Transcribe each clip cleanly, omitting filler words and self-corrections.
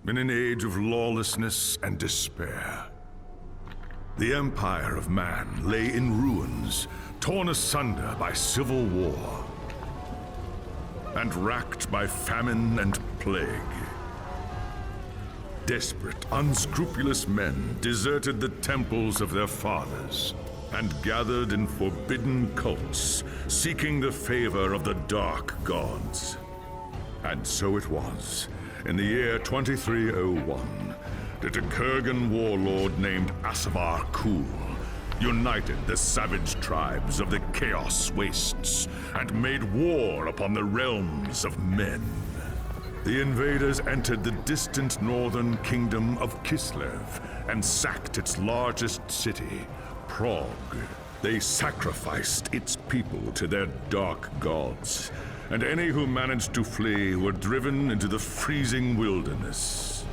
in an age of lawlessness and despair. The empire of man lay in ruins, torn asunder by civil war, and racked by famine and plague. Desperate, unscrupulous men deserted the temples of their fathers and gathered in forbidden cults, seeking the favor of the dark gods. And so it was, in the year 2301, that a Kurgan warlord named Asavar Kul united the savage tribes of the Chaos Wastes and made war upon the realms of men. The invaders entered the distant northern kingdom of Kislev and sacked its largest city, Prague. They sacrificed its people to their dark gods, and any who managed to flee were driven into the freezing wilderness.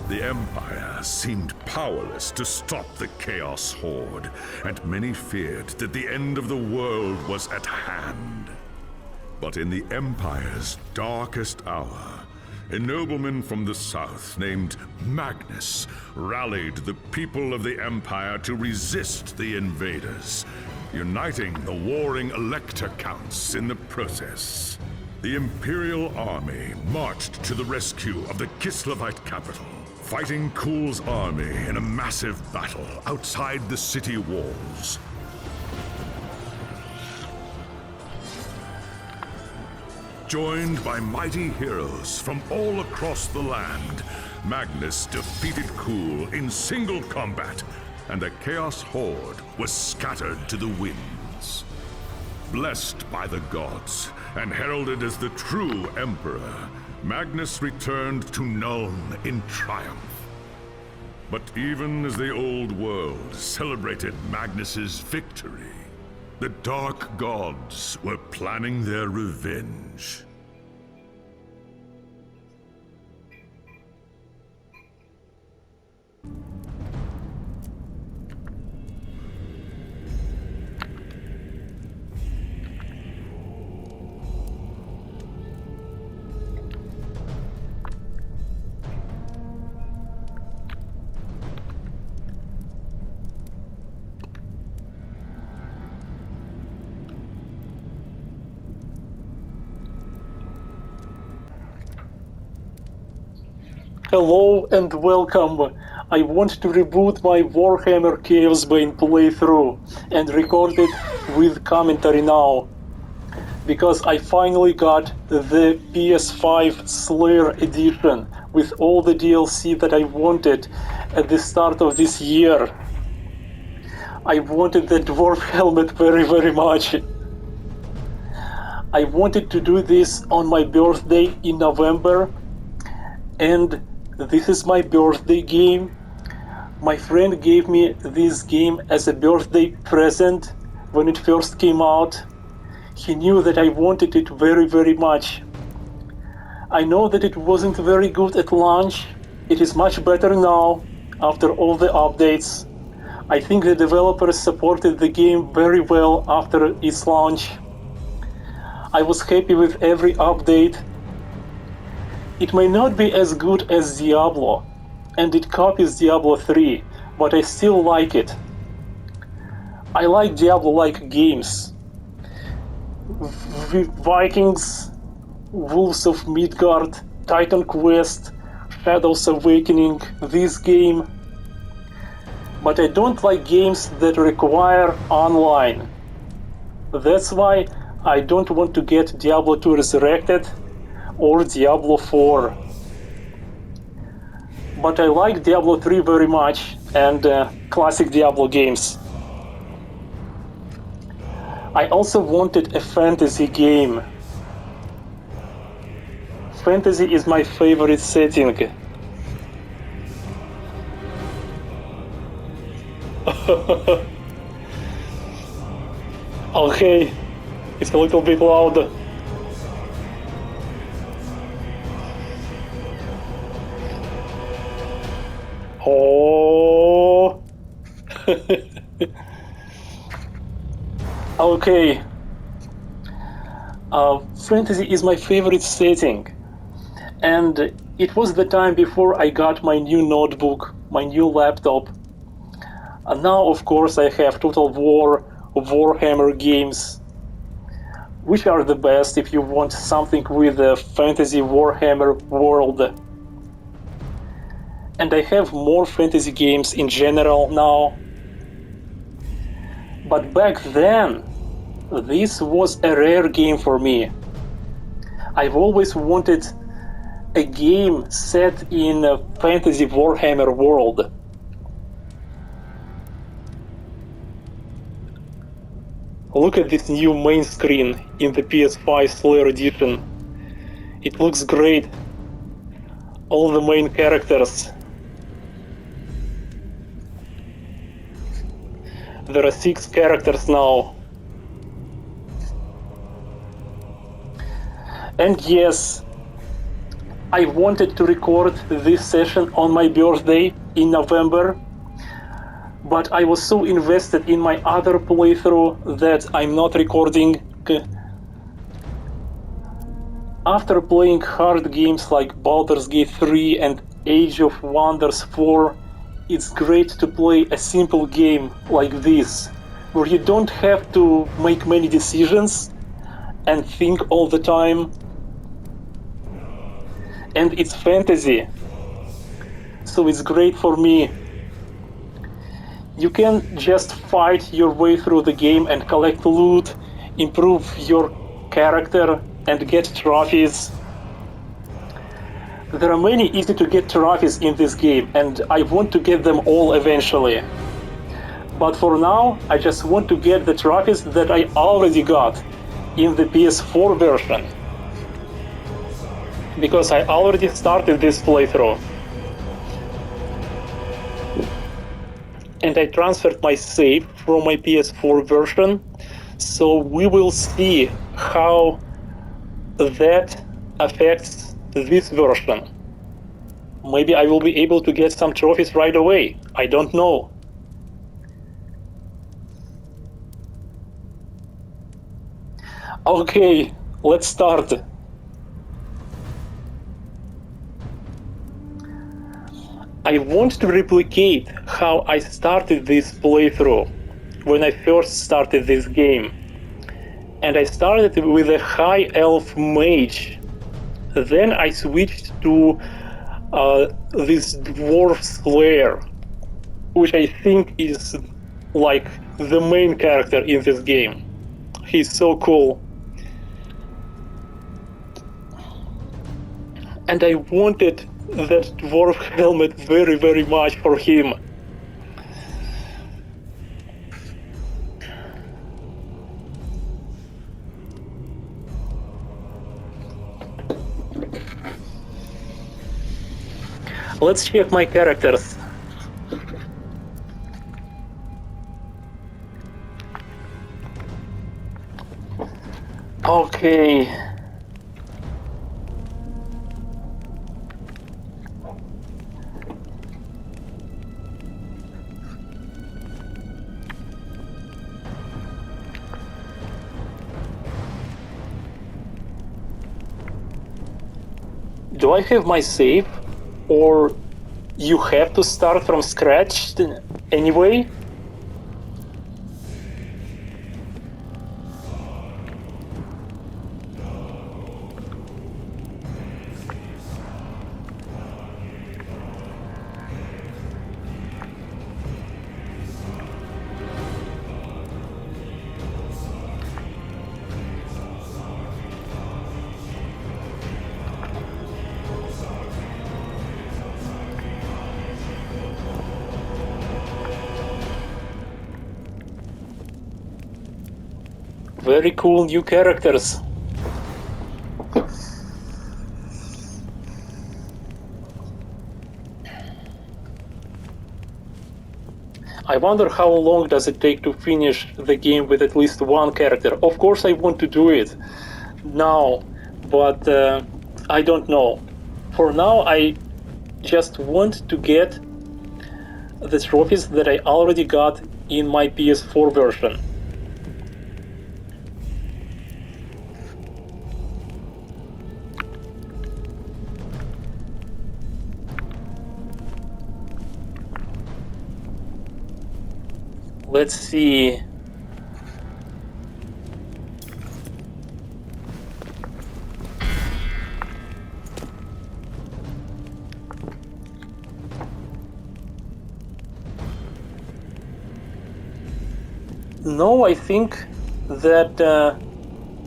The Empire seemed powerless to stop the Chaos Horde, and many feared that the end of the world was at hand. But in the Empire's darkest hour, a nobleman from the south named Magnus rallied the people of the Empire to resist the invaders, uniting the warring Elector Counts in the process. The Imperial army marched to the rescue of the Kislevite capital, fighting Kul's army in a massive battle outside the city walls. Joined by mighty heroes from all across the land, Magnus defeated Kul in single combat, and the Chaos Horde was scattered to the winds. Blessed by the gods and heralded as the true Emperor, Magnus returned to Nuln in triumph. But even as the old world celebrated Magnus's victory, the Dark Gods were planning their revenge. Hello and welcome. I want to reboot my Warhammer Chaosbane playthrough and record it with commentary now, because I finally got the PS5 Slayer edition with all the DLC that I wanted at the start of this year. I wanted the dwarf helmet very much. I wanted to do this on my birthday in November, and this is my birthday game. My friend gave me this game as a birthday present when it first came out. He knew that I wanted it very much. I know that it wasn't very good at launch. It is much better now after all the updates. I think the developers supported the game very well after its launch. I was happy with every update. It may not be as good as Diablo, and it copies Diablo 3, but I still like it. I like Diablo-like games. Vikings, Wolves of Midgard, Titan Quest, Shadows Awakening, this game. But I don't like games that require online. That's why I don't want to get Diablo 2 Resurrected or Diablo 4. But I like Diablo 3 very much, and classic Diablo games. I also wanted a fantasy game. Fantasy is my favorite setting. Okay, it's a little bit loud. Oh. Okay. Fantasy is my favorite setting, and It was the time before I got my new notebook, my new laptop. And now, of course, I have Total War, Warhammer games, which are the best if you want something with a fantasy Warhammer world. And I have more fantasy games in general now. But back then, this was a rare game for me. I've always wanted a game set in a fantasy Warhammer world. Look at this new main screen in the PS5 Slayer Edition. It looks great. All the main characters. There are 6 characters now. And yes, I wanted to record this session on my birthday in November, but I was so invested in my other playthrough that I'm not recording. After playing hard games like Baldur's Gate 3 and Age of Wonders 4, it's great to play a simple game like this, where you don't have to make many decisions and think all the time. And it's fantasy, so it's great for me. You can just fight your way through the game and collect loot, improve your character, and get trophies. There are many easy to get trophies in this game, and I want to get them all eventually. But for now, I just want to get the trophies that I already got in the PS4 version, because I already started this playthrough. And I transferred my save from my PS4 version, so we will see how that affects this version. Maybe I will be able to get some trophies right away. I don't know. Okay, let's start. I want to replicate how I started this playthrough when I first started this game. And I started with a high elf mage. Then I switched to this dwarf slayer, which I think is like the main character in this game. He's so cool. And I wanted that dwarf helmet very, very much for him. Let's check my characters. Okay. Do I have my save? Or you have to start from scratch anyway? Very cool new characters. I wonder how long does it take to finish the game with at least one character. Of course I want to do it now, but I don't know. For now I just want to get the trophies that I already got in my PS4 version. Let's see. No, I think that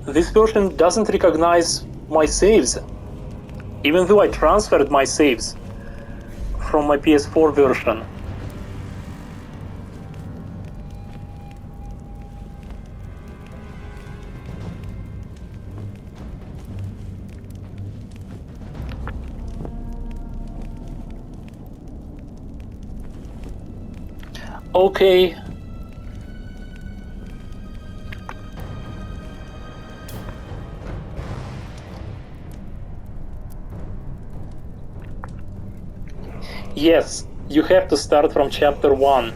this version doesn't recognize my saves, even though I transferred my saves from my PS4 version. Okay. Yes, you have to start from chapter 1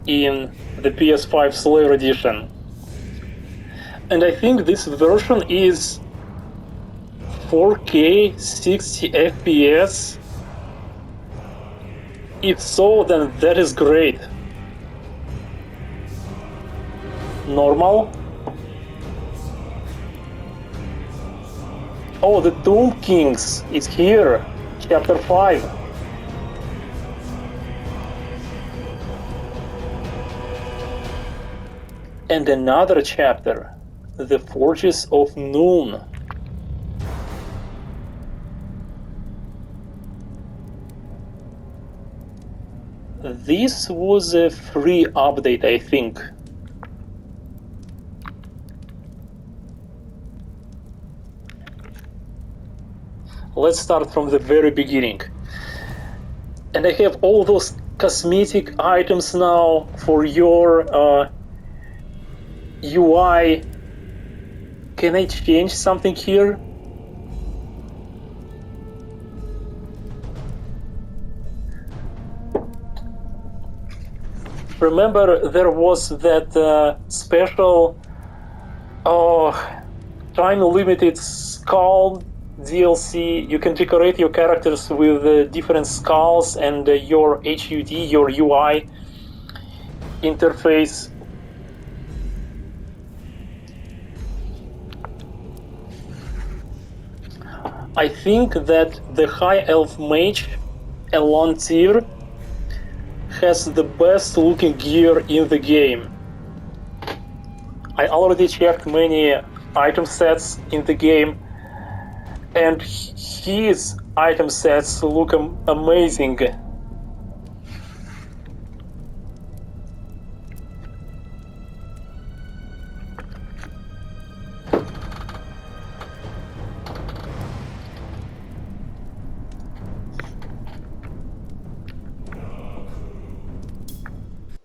in the PS5 Slayer edition. And I think this version is 4K 60 FPS. If so, then that is great. Normal. Oh, the Tomb Kings is here. Chapter 5. And another chapter, The Forges of Noon. This was a free update, I think. Let's start from the very beginning. And I have all those cosmetic items now for your UI. Can I change something here? Remember, there was that special time-limited skull DLC. You can decorate your characters with different skulls and your HUD, your UI interface. I think that the High Elf Mage, Elontir, has the best looking gear in the game. I already checked many item sets in the game, and his item sets look amazing.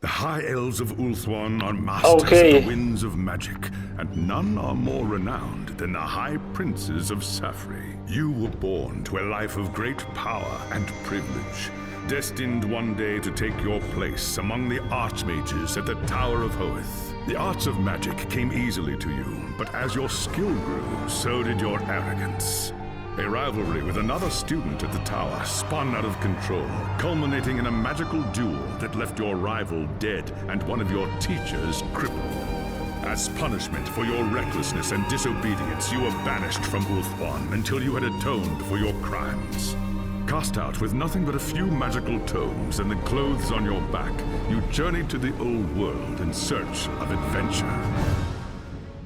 The High Elves of Ulthuan are masters of the winds of magic, and none are more renowned than the High Princes of Safri. You were born to a life of great power and privilege, destined one day to take your place among the archmages at the Tower of Hoeth. The arts of magic came easily to you, but as your skill grew, so did your arrogance. A rivalry with another student at the tower spun out of control, culminating in a magical duel that left your rival dead and one of your teachers crippled. As punishment for your recklessness and disobedience, you were banished from Ulthuan until you had atoned for your crimes. Cast out with nothing but a few magical tomes and the clothes on your back, you journeyed to the old world in search of adventure.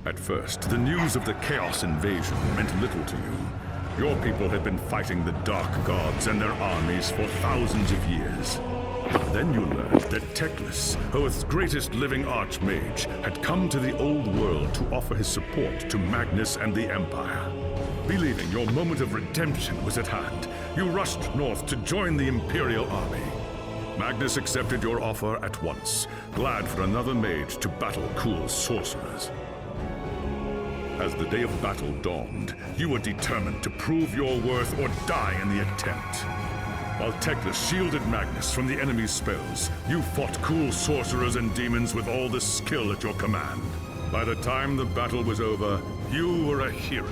At first, the news of the Chaos invasion meant little to you. Your people had been fighting the Dark Gods and their armies for thousands of years. Then you learned that Teclis, Hoeth's greatest living archmage, had come to the old world to offer his support to Magnus and the Empire. Believing your moment of redemption was at hand, you rushed north to join the Imperial army. Magnus accepted your offer at once, glad for another mage to battle Kul's sorcerers. As the day of battle dawned, you were determined to prove your worth or die in the attempt. While Teclis shielded Magnus from the enemy's spells, you fought Kul's sorcerers and demons with all the skill at your command. By the time the battle was over, you were a hero.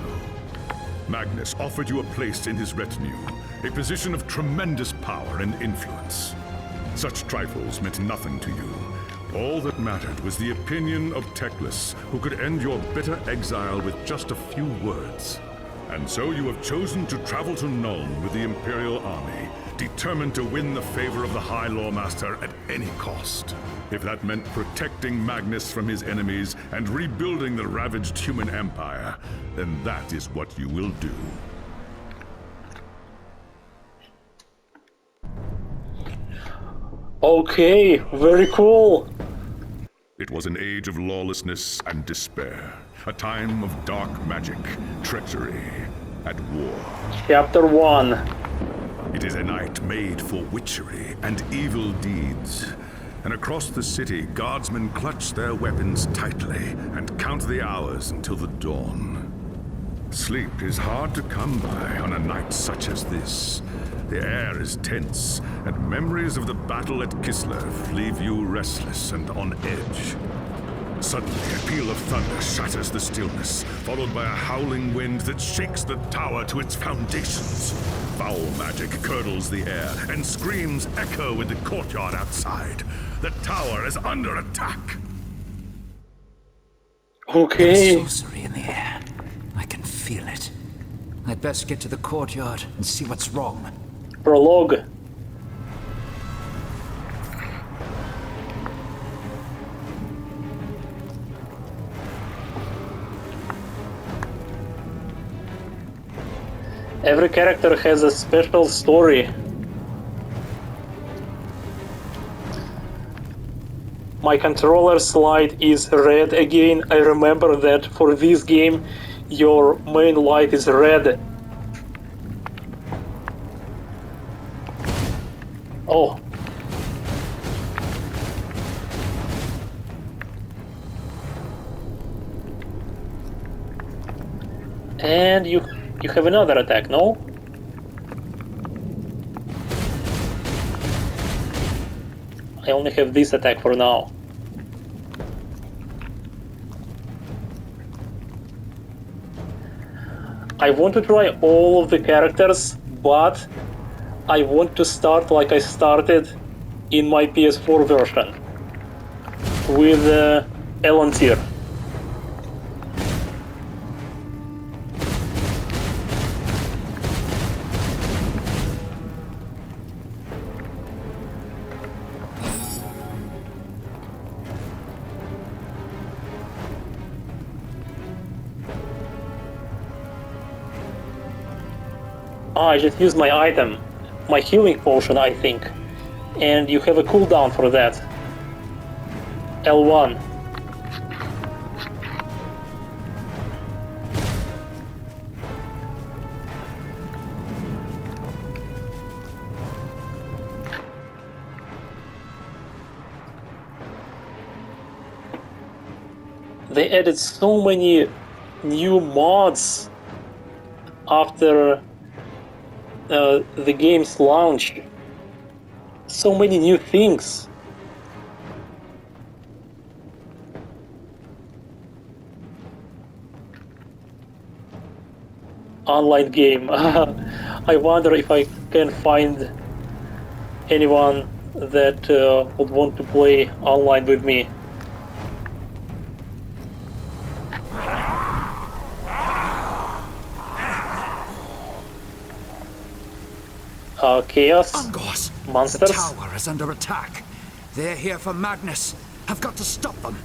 Magnus offered you a place in his retinue, a position of tremendous power and influence. Such trifles meant nothing to you. All that mattered was the opinion of Teclis, who could end your bitter exile with just a few words. And so you have chosen to travel to Nuln with the Imperial army, determined to win the favor of the High Lawmaster at any cost. If that meant protecting Magnus from his enemies and rebuilding the ravaged human empire, then that is what you will do. Okay, very cool. It was an age of lawlessness and despair, a time of dark magic, treachery, and war. Chapter 1. It is a night made for witchery and evil deeds. And across the city, guardsmen clutch their weapons tightly and count the hours until the dawn. Sleep is hard to come by on a night such as this. The air is tense, and memories of the battle at Kislev leave you restless and on edge. Suddenly, a peal of thunder shatters the stillness, followed by a howling wind that shakes the tower to its foundations. Foul magic curdles the air, and screams echo in the courtyard outside. The tower is under attack. Okay. There's sorcery in the air. I can feel it. I'd best get to the courtyard and see what's wrong. Prologue. Every character has a special story. My controller slide is red again. I remember that for this game your main light is red. Oh. And you have another attack, no? I only have this attack for now. I want to try all of the characters, but I want to start like I started in my PS4 version with Elantir. I just used my item, my healing potion, I think, and you have a cooldown for that. L1. They added so many new mods after the game's launch. So many new things. Online game. I wonder if I can find anyone that would want to play online with me. Chaos Ungos! monsters. The tower is under attack. They're here for Magnus. I've got to stop them.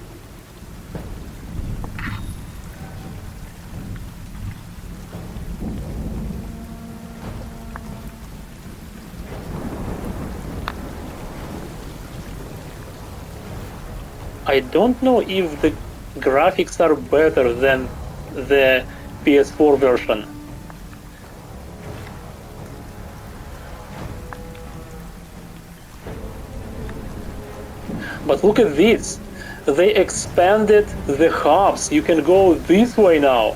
I don't know if the graphics are better than the PS4 version. But look at this. They expanded the hubs. You can go this way now.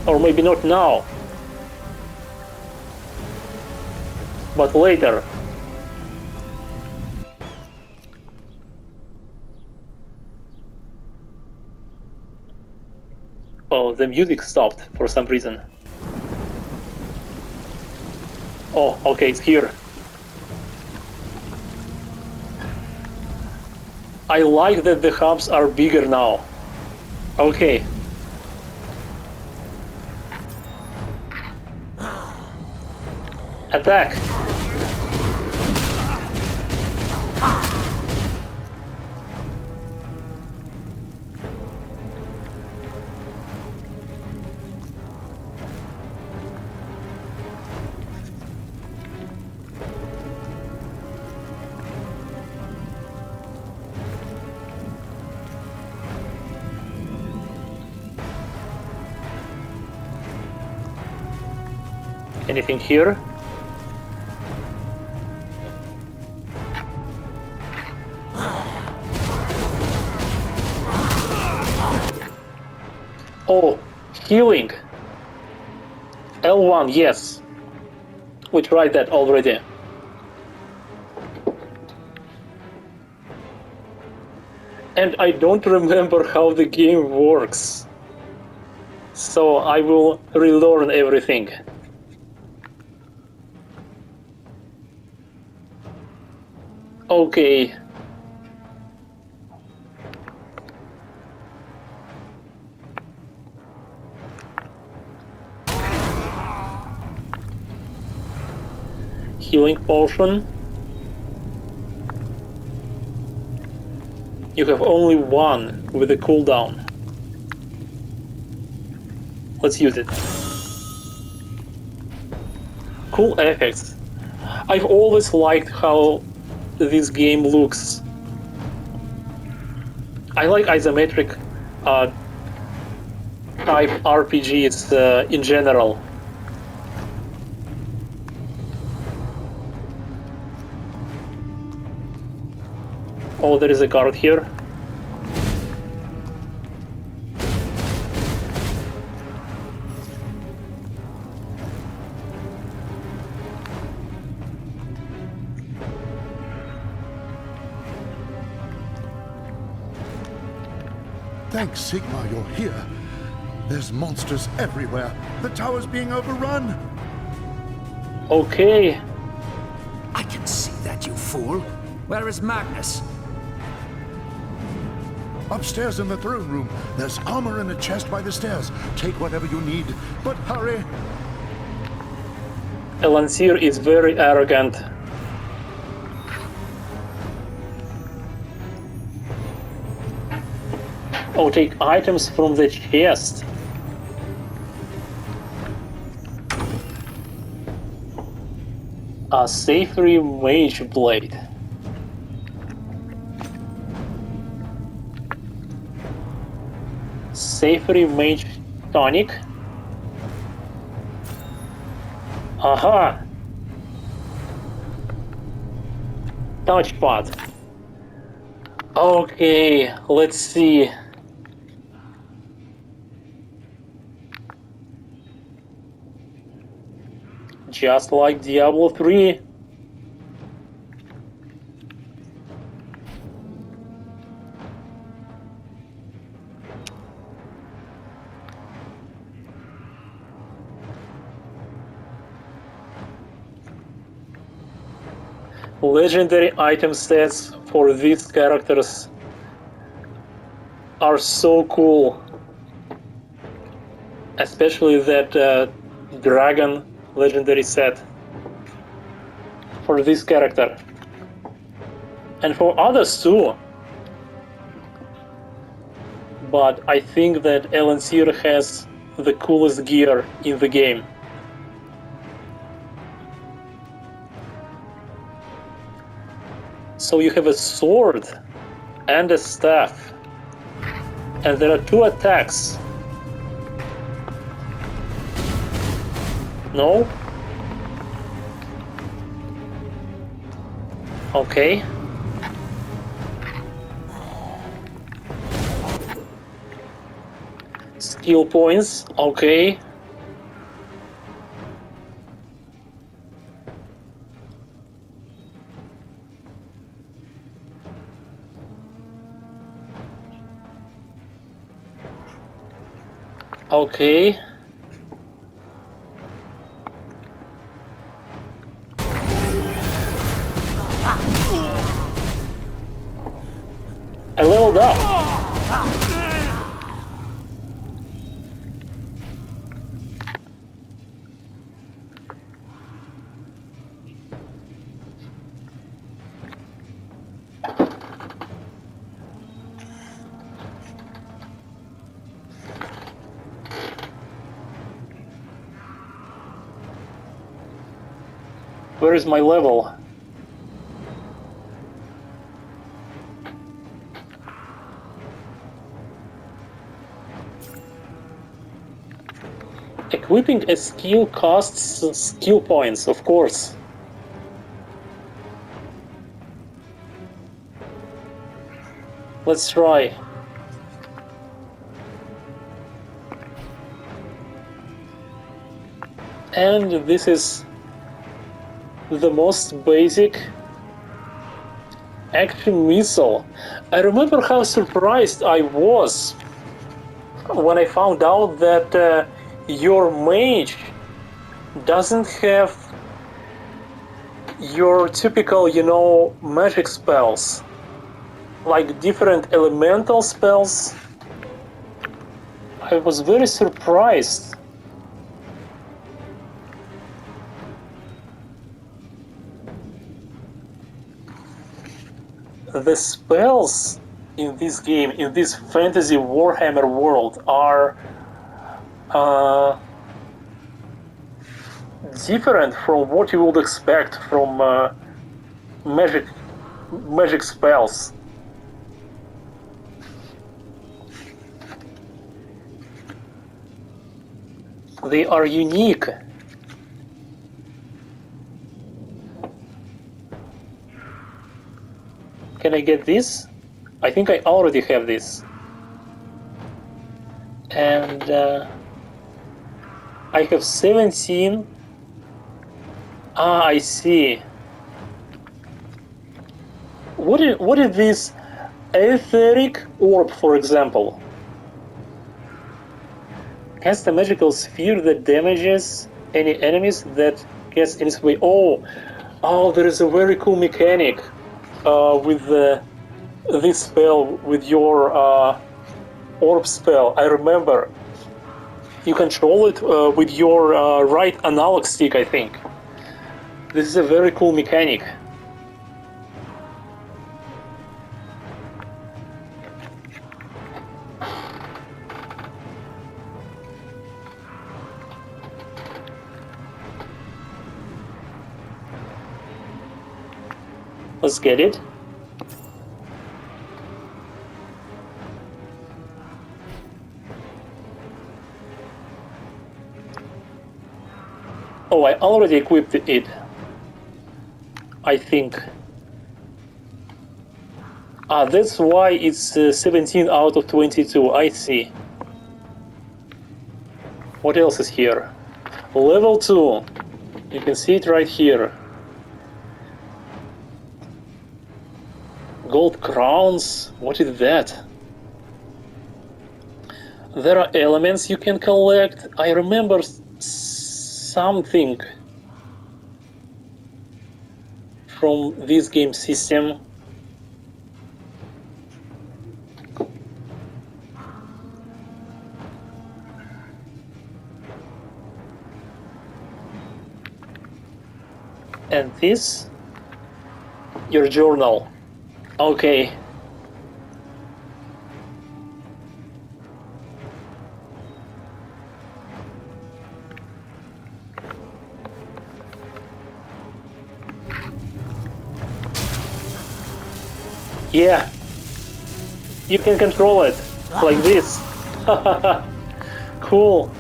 Or maybe not now. But later. Oh, the music stopped for some reason. Oh, okay, it's here. I like that the hubs are bigger now. Okay. Attack! Anything here? Oh, healing. L1, yes. We tried that already. And I don't remember how the game works. So I will relearn everything. Okay. Healing potion. You have only one with a cooldown. Let's use it. Cool effects. I've always liked how this game looks. I like isometric type RPGs in general. Oh, there is a guard here. Thanks, Sigma, you're here. There's monsters everywhere. The tower's being overrun. Okay. I can see that, you fool. Where is Magnus? Upstairs in the throne room, there's armor in a chest by the stairs. Take whatever you need, but hurry. Elansir is very arrogant. Oh, take items from the chest. A savory mage blade. Savory mage tonic. Aha! Touchpad. Okay, let's see. Just like Diablo 3. Legendary item sets for these characters are so cool. Especially that dragon legendary set for this character. And for others too. But I think that Elansir has the coolest gear in the game. So you have a sword and a staff. And there are 2 attacks. No? Okay. Skill points, okay. Okay. I leveled up. Where is my level? Equipping a skill costs skill points, of course. Let's try. And this is the most basic action missile. I remember how surprised I was when I found out that your mage doesn't have your typical, magic spells, like different elemental spells. I was very surprised. The spells in this game, in this fantasy Warhammer world, are different from what you would expect from magic spells. They are unique. Can I get this? I think I already have this. And I have 17. I see. What is this etheric orb, for example? Cast a magical sphere that damages any enemies that gets in its way. Oh, there is a very cool mechanic with this spell, with your orb spell. I remember. You control it with your right analog stick, I think. This is a very cool mechanic. Let's get it. Oh, I already equipped it, I think. That's why it's 17 out of 22, I see. What else is here? Level 2. You can see it right here. Gold crowns, what is that? There are elements you can collect. I remember something from this game system. And this, your journal. Okay. Yeah. You can control it like this. Cool.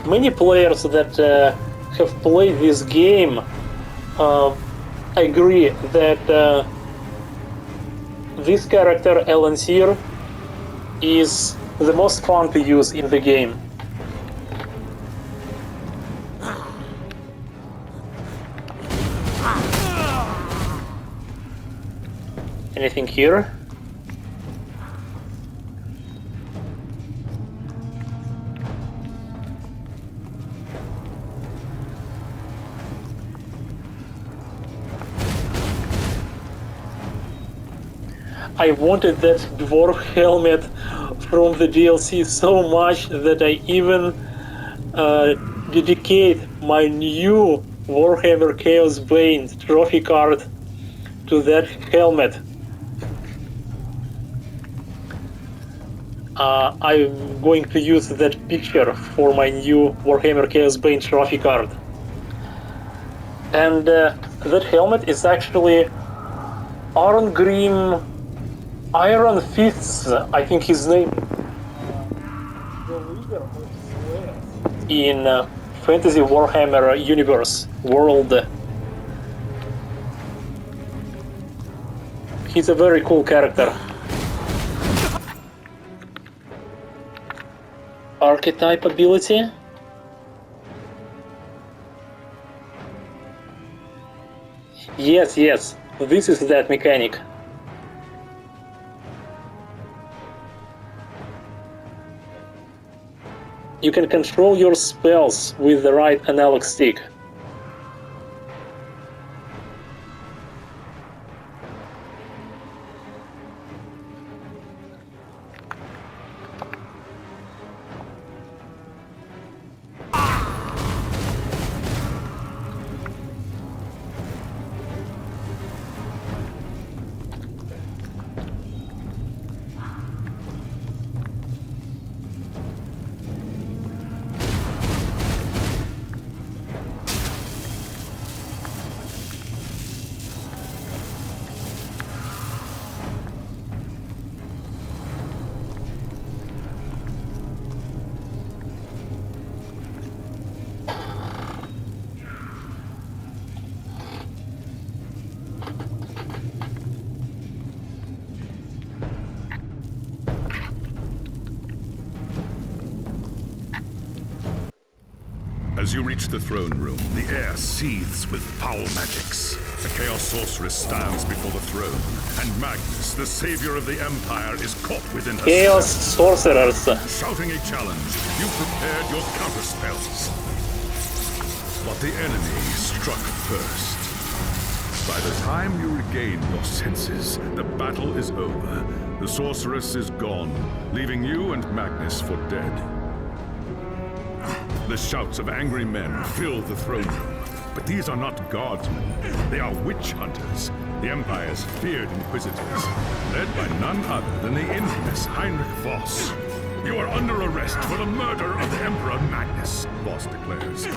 Many players that have played this game agree that this character, Elansir, is the most fun to use in the game. Anything here? I wanted that dwarf helmet from the DLC so much that I even dedicate my new Warhammer Chaosbane trophy card to that helmet. I'm going to use that picture for my new Warhammer Chaosbane trophy card. And that helmet is actually Arngrim Iron Fists, I think his name, the leader of Slayers in Fantasy Warhammer universe world. He's a very cool character. Archetype ability. Yes, this is that mechanic. You can control your spells with the right analog stick. As you reach the throne room, the air seethes with foul magics. The Chaos Sorceress stands before the throne, and Magnus, the savior of the Empire, is caught within her Chaos spell. Sorcerers. Shouting a challenge, you prepared your counterspells. But the enemy struck first. By the time you regain your senses, the battle is over. The Sorceress is gone, leaving you and Magnus for dead. The shouts of angry men fill the throne room. But these are not guardsmen. They are witch hunters, the Empire's feared inquisitors, led by none other than the infamous Heinrich Voss. You are under arrest for the murder of the Emperor Magnus, Voss declares. You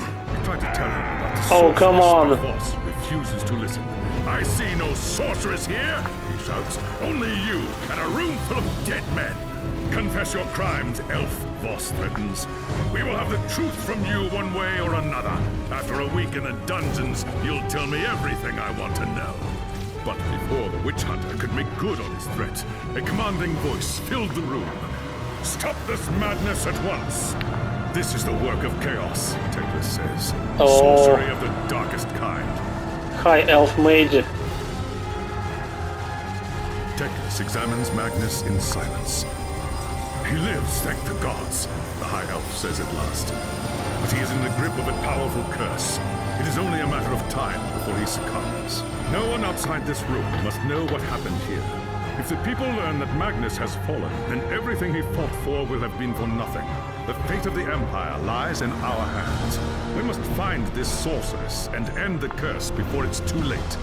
try to tell him about the Oh, come on. but Voss refuses to listen. I see no sorceress here, he shouts. Only you and a room full of dead men. Confess your crimes, elf, Voss threatens. We will have the truth from you one way or another. After a week in the dungeons, you'll tell me everything I want to know. But before the witch hunter could make good on his threat, a commanding voice filled the room. Stop this madness at once! This is the work of chaos, Teclis says. Oh. Sorcery of the darkest kind. High Elf Mage. Teclis examines Magnus in silence. He lives, thank the gods, the High Elf says at last. But he is in the grip of a powerful curse. It is only a matter of time before he succumbs. No one outside this room must know what happened here. If the people learn that Magnus has fallen, then everything he fought for will have been for nothing. The fate of the Empire lies in our hands. We must find this sorceress and end the curse before it's too late.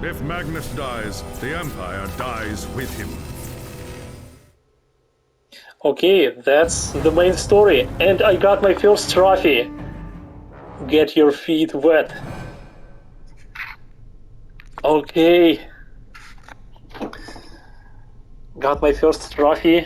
If Magnus dies, the Empire dies with him. Okay, that's the main story. And I got my first trophy. Get your feet wet. Okay. Got my first trophy.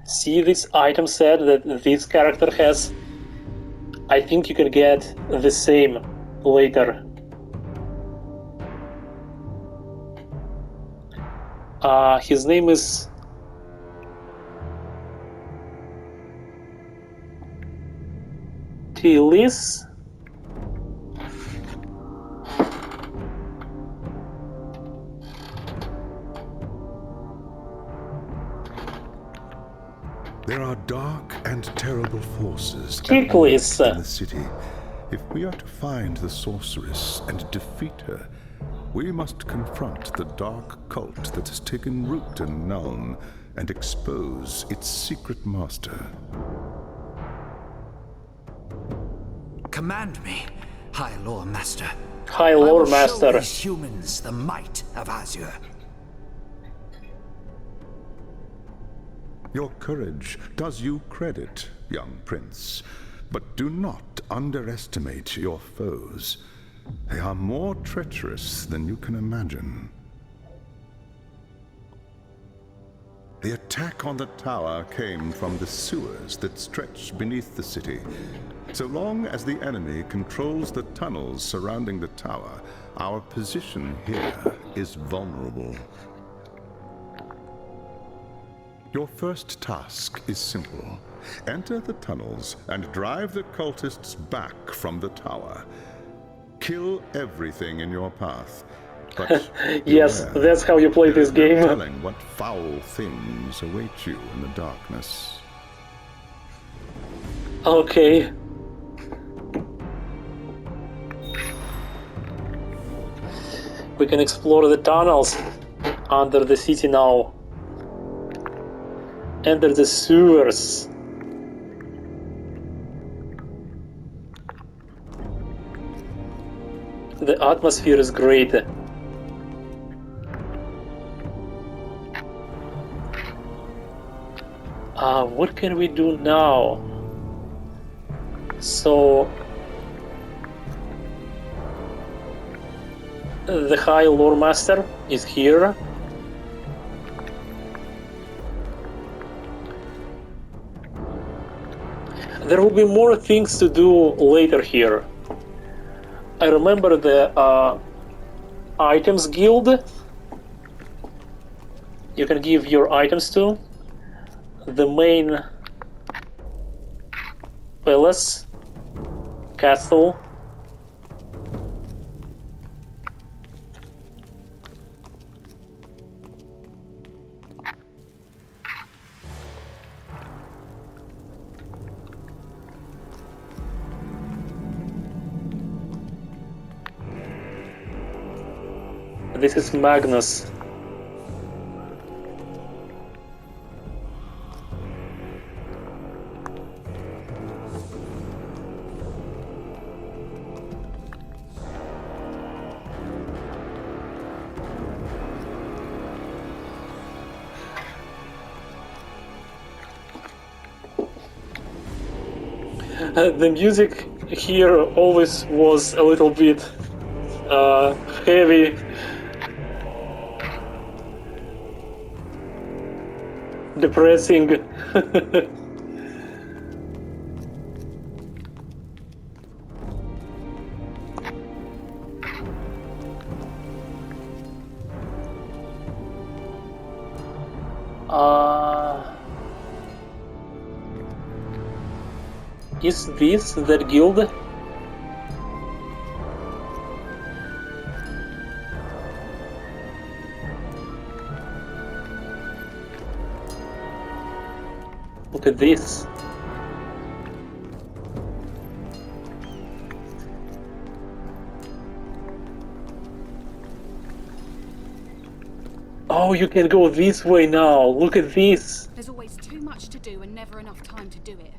See this item set that this character has? I think you can get the same later. His name is kill this. There are dark and terrible forces at Kick work this. in the city. If we are to find the sorceress and defeat her, we must confront the dark cult that has taken root in Nuln and expose its secret master. Command me, High Lore Master. High I Lore will show Master. these humans the might of Azure. Your courage does you credit, young prince, but do not underestimate your foes. They are more treacherous than you can imagine. The attack on the tower came from the sewers that stretch beneath the city. So long as the enemy controls the tunnels surrounding the tower, our position here is vulnerable. Your first task is simple. Enter the tunnels and drive the cultists back from the tower. Kill everything in your path. But Yes, beware, that's how you play there this is no game. telling what foul things await you in the darkness. Okay. We can explore the tunnels under the city now. Enter the sewers. The atmosphere is great. What can we do now? So the High Lore Master is here. There will be more things to do later here. I remember the items guild. You can give your items to the main palace, castle. This is Magnus. The music here always was a little bit heavy, depressing. Is this that guild? Look at this. Oh, you can go this way now. Look at this. There's always too much to do and never enough time to do it.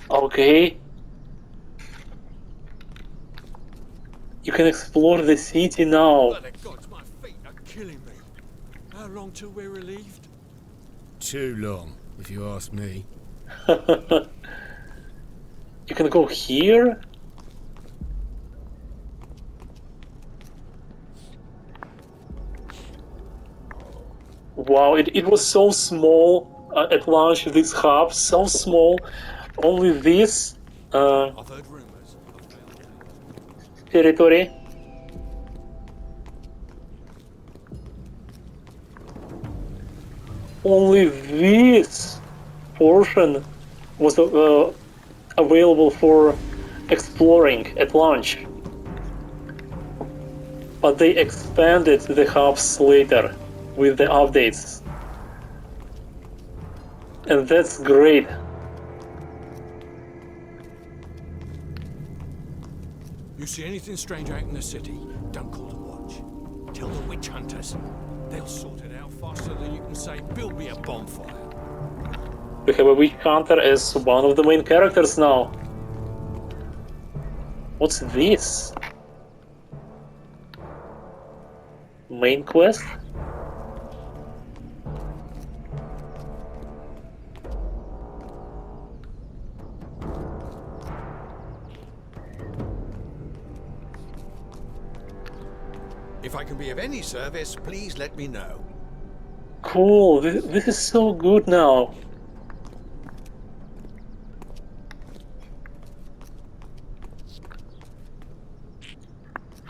Okay. You can explore the city now. Bloody gods, my feet are killing me. How long till we're relieved? Too long, if you ask me. You can go here. Wow, it was so small at launch, this hub, so small. Only this I've heard rumours. territory. Only this portion was available for exploring at launch. But they expanded the hubs later with the updates. And that's great. You see anything strange out in the city, don't call to watch. Tell the witch hunters. They'll sort it out faster than you can say, build me a bonfire. We have a witch hunter as one of the main characters now. What's this? Main quest? If I can be of any service, please let me know. Cool, this is so good now.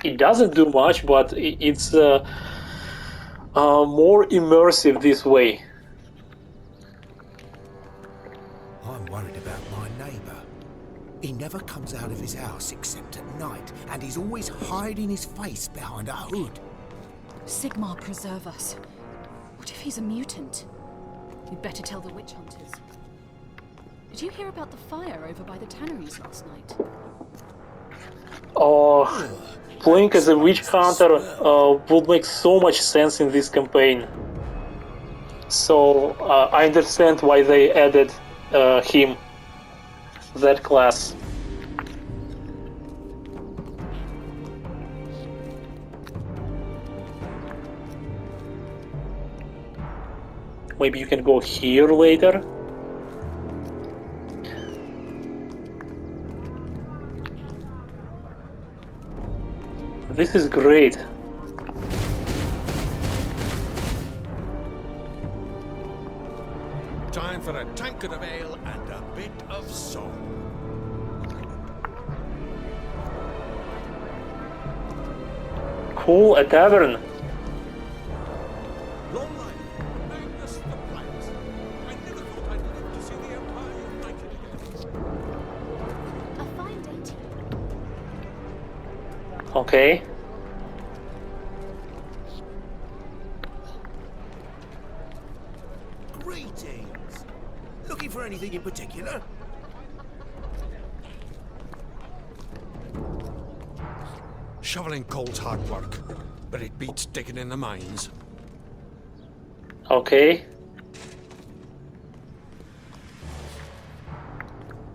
It doesn't do much, but it's more immersive this way. I'm worried about my neighbour. He never comes out of his house except at night, and he's always hiding his face behind a hood. Sigmar preserve us. What if he's a mutant? We'd better tell the witch hunters. Did you hear about the fire over by the tanneries last night? Playing as a witch hunter would make so much sense in this campaign. So I understand why they added him, that class. Maybe you can go here later. This is great. Time for a tankard of ale and a bit of song. Cool, a tavern. Long life, Magnus the Plant. I never thought I'd live to see the Empire united again. A fine day to you. Okay. Greetings. Looking for anything in particular? Shoveling coal's hard work, but it beats digging in the mines. Okay.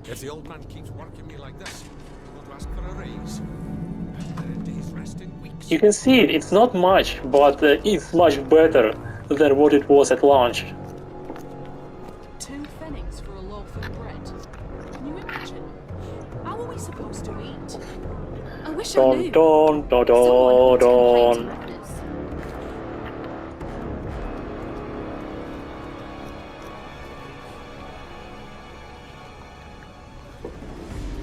If the old man keeps working me like this, I'm going to ask for a raise. After a day's rest in weeks. You can see it. It's not much, but it's much better than what it was at launch. 2 pfennigs for a loaf of bread. Can you imagine? How are we supposed to eat? I wish I knew. Don, don, don, Someone don, can don. play to us.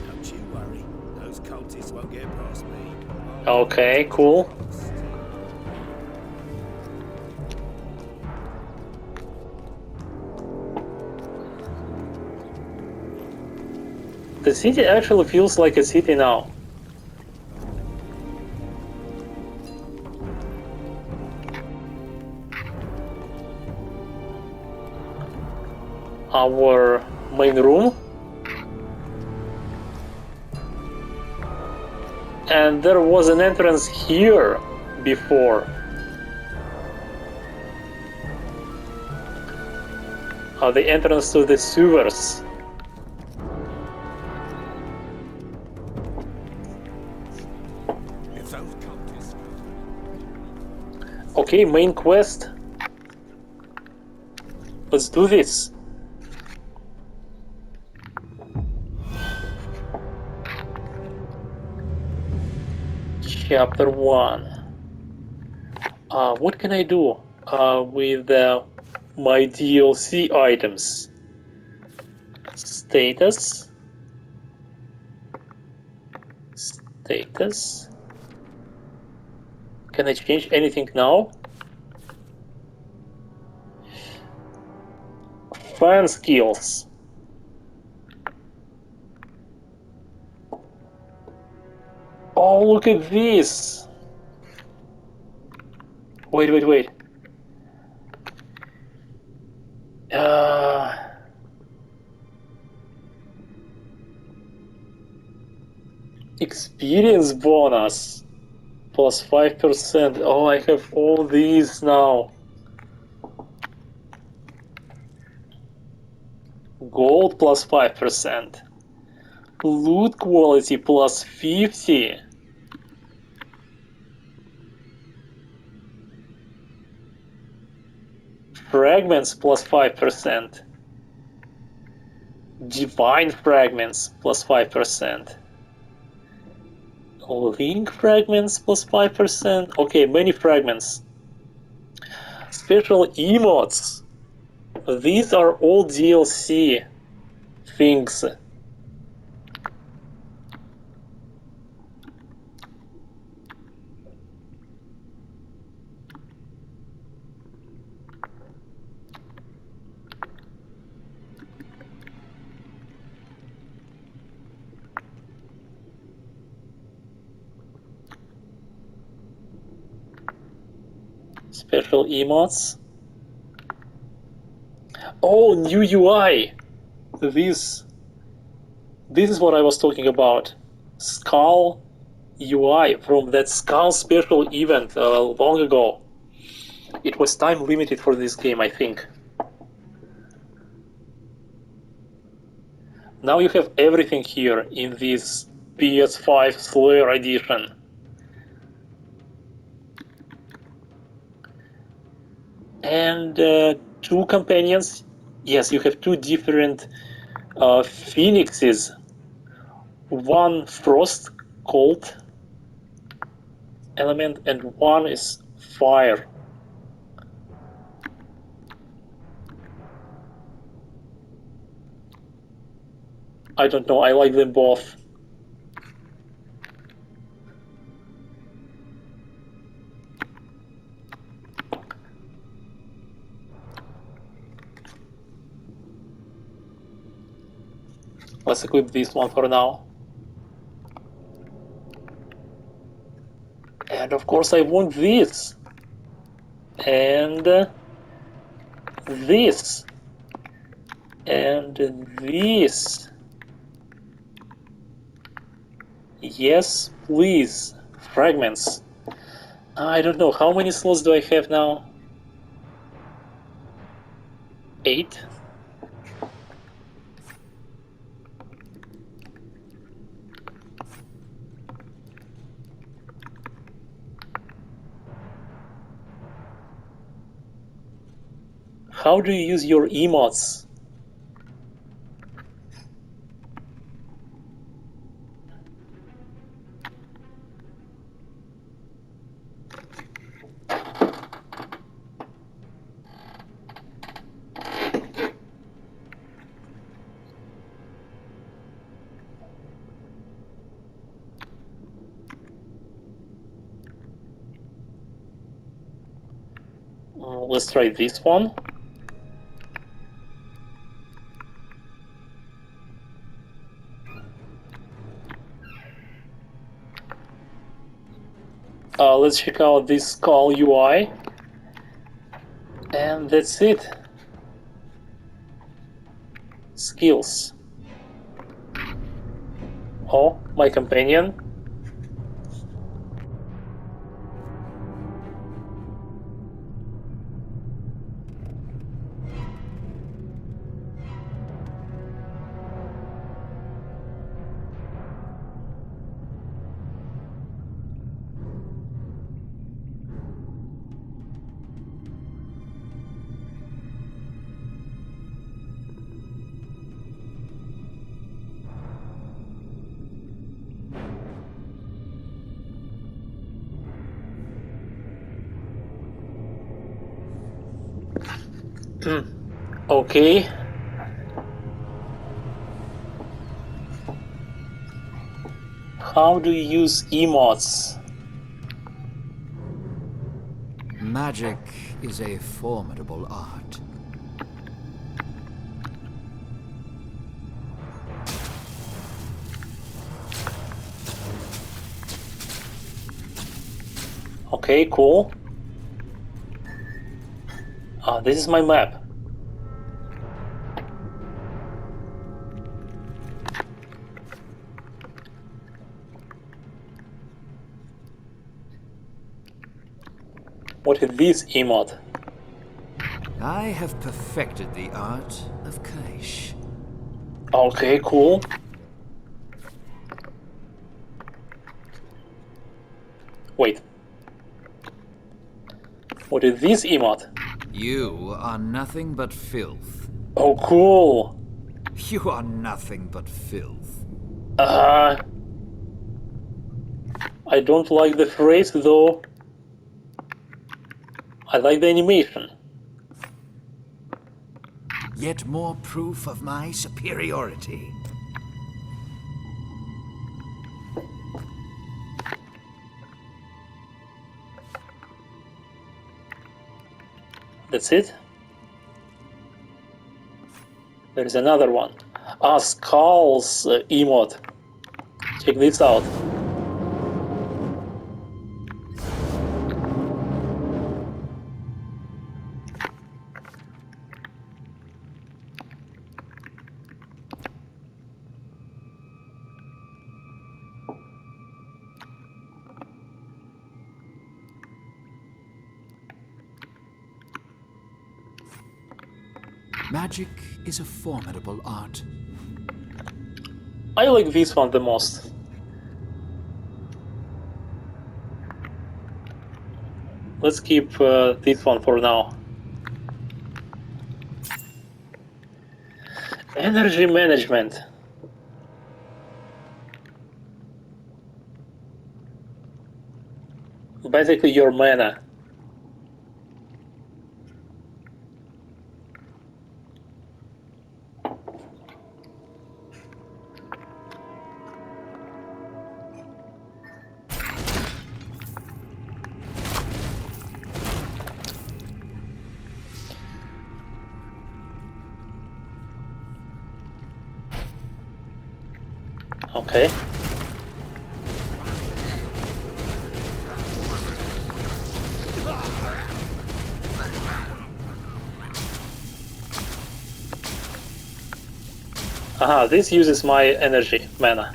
Don't you worry. Those cultists won't get past me. Okay, cool. The city actually feels like a city now. Our main room. And there was an entrance here before. The entrance to the sewers. If those cultists Okay, main quest. Let's do this. Chapter 1. What can I do with my DLC items? Status. Status. Can I change anything now? Fan skills. Oh, look at this! Wait. Experience bonus plus 5%. Oh, I have all these now. Gold plus 5%. Loot quality plus 50. Fragments plus 5%. Divine fragments plus 5%. Link fragments plus 5%. Okay, many fragments. Special emotes. These are all DLC things. Special emotes. Oh, new UI. This is what I was talking about. Skull UI from that Skull special event long ago. It was time limited for this game, I think. Now you have everything here in this PS5 Slayer edition. And two companions. Yes, you have two different phoenixes. One frost, cold element, and one is fire. I don't know, I like them both. Let's equip this one for now. And of course I want this. And this. And this. Yes, please. Fragments. I don't know, how many slots do I have now? 8? How do you use your emotes? Let's try this one. Let's check out this Skull UI. And that's it. Skills. Oh, my companion. Okay. How do you use emotes? Magic is a formidable art. Okay, cool. Ah, this is my map. What is this emote? I have perfected the art of Kaish. Okay, cool. Wait. What is this emote? You are nothing but filth. Oh, cool. You are nothing but filth. I don't like the phrase though. I like the animation. Yet more proof of my superiority. That's it? There's another one. Ah, Skulls emote. Check this out. Magic is a formidable art. I like this one the most. Let's keep this one for now. Energy management. Basically your mana. Okay. Aha, this uses my energy, mana.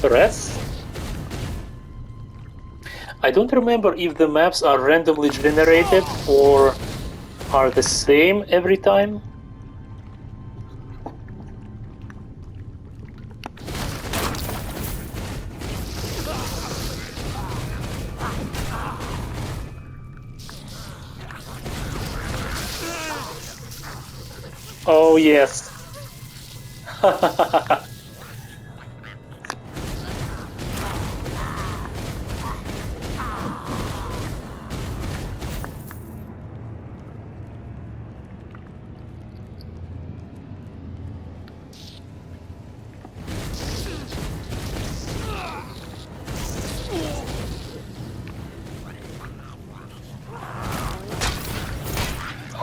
Threats? I don't remember if the maps are randomly generated or are the same every time. Oh yes.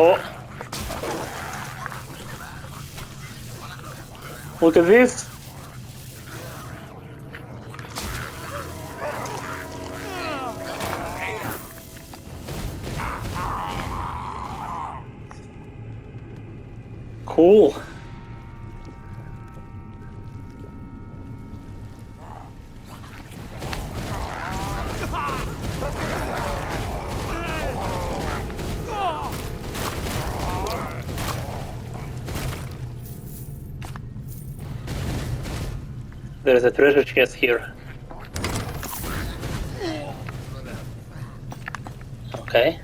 Oh. Look at this. Cool. There's a treasure chest here. Okay.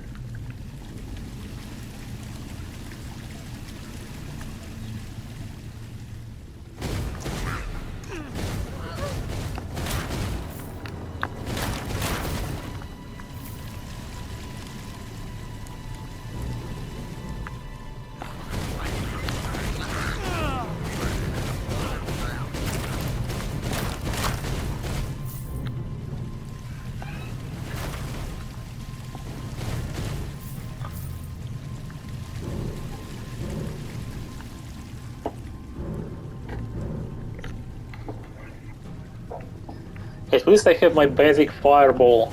At least I have my basic fireball.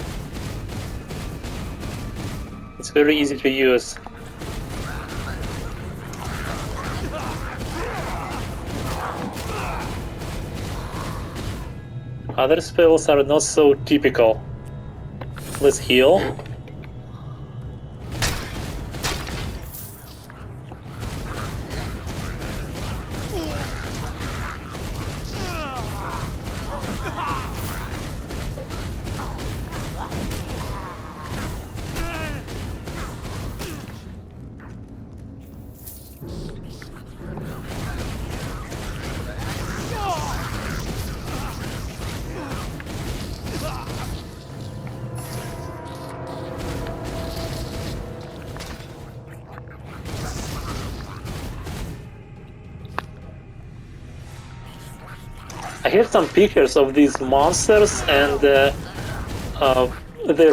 It's very easy to use. Other spells are not so typical. Let's heal. I have some pictures of these monsters and their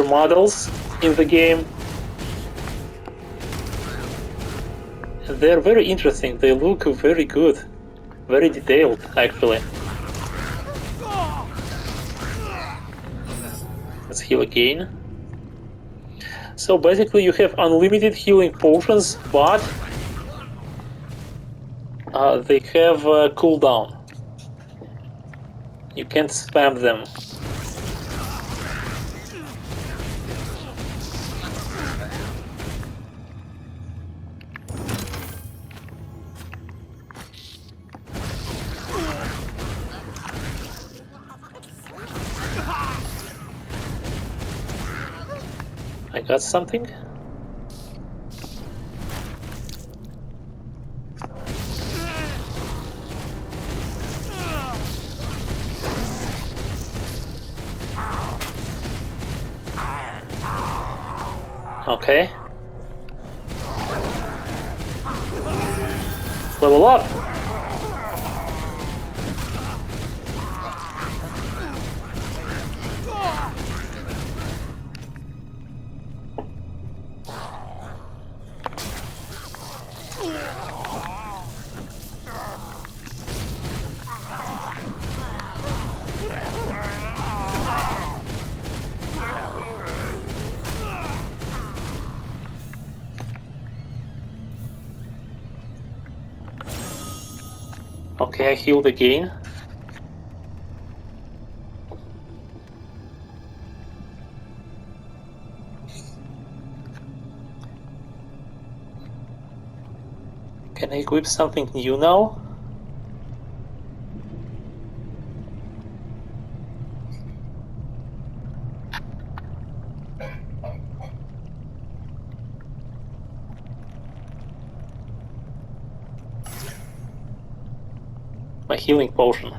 models in the game. They're very interesting. They look very good, very detailed, actually. Let's heal again. So basically, you have unlimited healing potions, but they have a cooldown. You can't spam them. I got something? Okay. Level up! Okay, I healed again. Can I equip something new now? My healing potion.